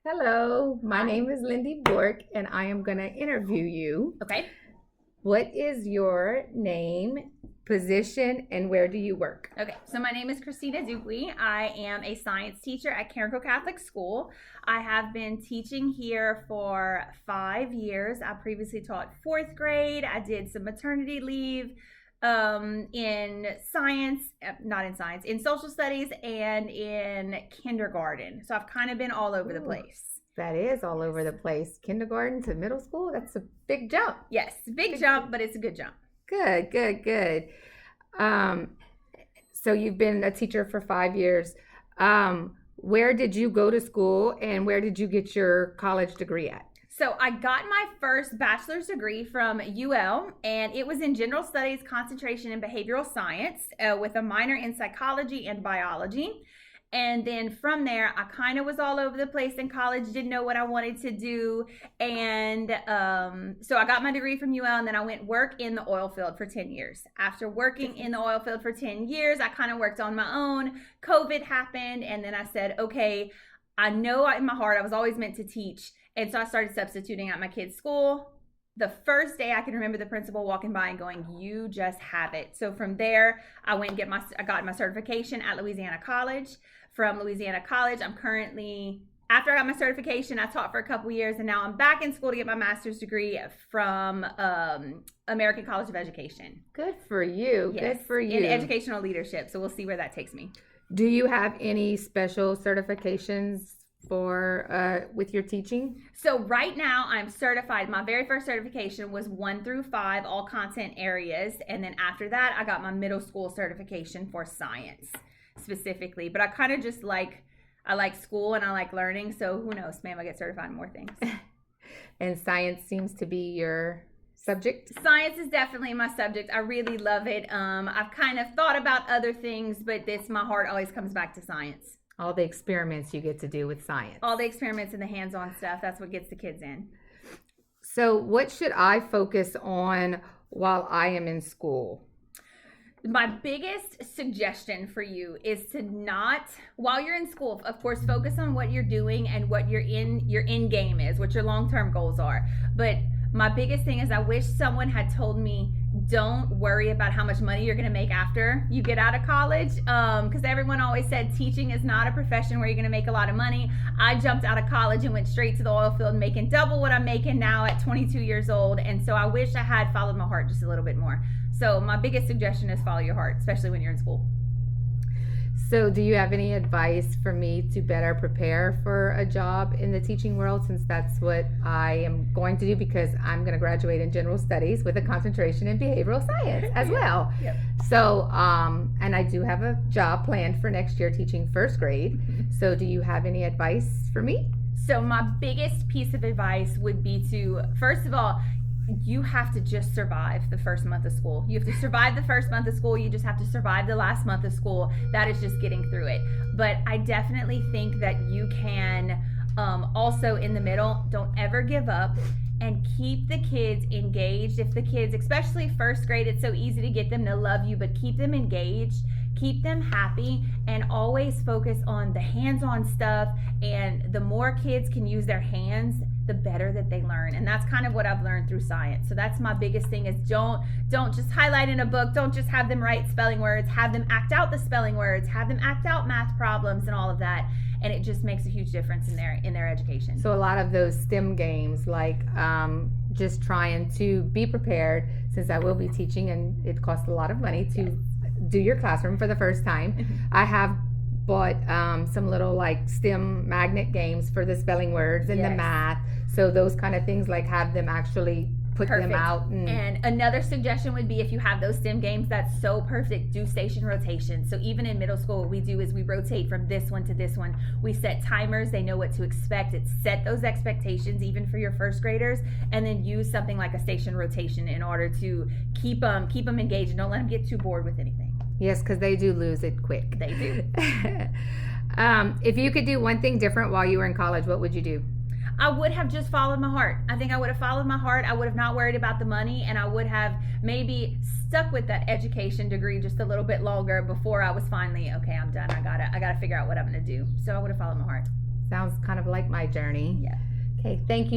Hello, my Hi. name is Lindy Bork, and I am going to interview you. Okay. What is your name, position, and where do you work? Okay. So my name is Christina Dupuy. I am a science teacher at KNES Catholic School. I have been teaching here for 5 years. I previously taught fourth grade. I did some maternity leave in science, not in science, in social studies and in kindergarten. So I've kind of been all over the Ooh, place. that is all over the place. Kindergarten to middle school, that's a big jump. Yes, big jump, but it's a good jump. Good, good, good. Um, so you've been a teacher for 5 years. Where did you go to school and where did you get your college degree at? So I got my first bachelor's degree from UL, and it was in general studies, concentration in behavioral science, with a minor in psychology and biology. And then from there, I kind of was all over the place in college, didn't know what I wanted to do. And so I got my degree from UL, and then I went work in the oil field for 10 years. After working in the oil field for 10 years, I kind of worked on my own. COVID happened, and then I said, okay, I know in my heart I was always meant to teach. And so I started substituting at my kids' school. The first day I can remember the principal walking by and going, "You just have it." So from there, I got my certification at Louisiana College. From Louisiana College, I'm currently, after I got my certification, I taught for a couple years, and now I'm back in school to get my master's degree from American College of Education. Good for you. Yes, Good for you. in educational leadership. So we'll see where that takes me. Do you have any special certifications for with your teaching? So right now I'm certified. My very first certification was 1 through 5, all content areas. And then after that, I got my middle school certification for science specifically. But I kind of just I like school and I like learning. So who knows, maybe I get certified in more things. And science seems to be your subject? Science is definitely my subject. I really love it. I've kind of thought about other things, but my heart always comes back to science. All the experiments you get to do with science. All the experiments and the hands-on stuff, that's what gets the kids in. So what should I focus on while I am in school? My biggest suggestion for you is to not, while you're in school, of course, focus on what you're doing and what your end game is, what your long-term goals are. But my biggest thing is I wish someone had told me, don't worry about how much money you're going to make after you get out of college, because everyone always said teaching is not a profession where you're going to make a lot of money. I jumped out of college and went straight to the oil field, making double what I'm making now at 22 years old. And so I wish I had followed my heart just a little bit more. So my biggest suggestion is follow your heart, especially when you're in school. So do you have any advice for me to better prepare for a job in the teaching world, since that's what I am going to do, because I'm going to graduate in general studies with a concentration in behavioral science as well. Yep. So, and I do have a job planned for next year teaching first grade. So do you have any advice for me? So my biggest piece of advice would be to, first of all, you have to just survive the first month of school. You have to survive the first month of school. You just have to survive the last month of school. That is just getting through it. But I definitely think that you can also in the middle, don't ever give up and keep the kids engaged. If the kids, especially first grade, it's so easy to get them to love you, but keep them engaged. Keep them happy and always focus on the hands-on stuff. And the more kids can use their hands, the better that they learn. And that's kind of what I've learned through science. So that's my biggest thing is don't just highlight in a book. Don't just have them write spelling words. Have them act out the spelling words. Have them act out math problems and all of that. And it just makes a huge difference in their education. So a lot of those STEM games, like just trying to be prepared, since I will be teaching and it costs a lot of money to do your classroom for the first time. I have bought some little like STEM magnet games for the spelling words and the math. So those kind of things, like have them actually put them out. And another suggestion would be, if you have those STEM games, that's so perfect, do station rotation. So even in middle school, what we do is we rotate from this one to this one. We set timers, they know what to expect. It's set those expectations even for your first graders, and then use something like a station rotation in order to keep them engaged and don't let them get too bored with anything. Yes, because they do lose it quick. They do. If you could do one thing different while you were in college, what would you do? I would have just followed my heart. I think I would have followed my heart. I would have not worried about the money, and I would have maybe stuck with that education degree just a little bit longer before I was finally, okay, I'm done. I gotta figure out what I'm gonna do. So I would have followed my heart. Sounds kind of like my journey. Yeah. Okay, thank you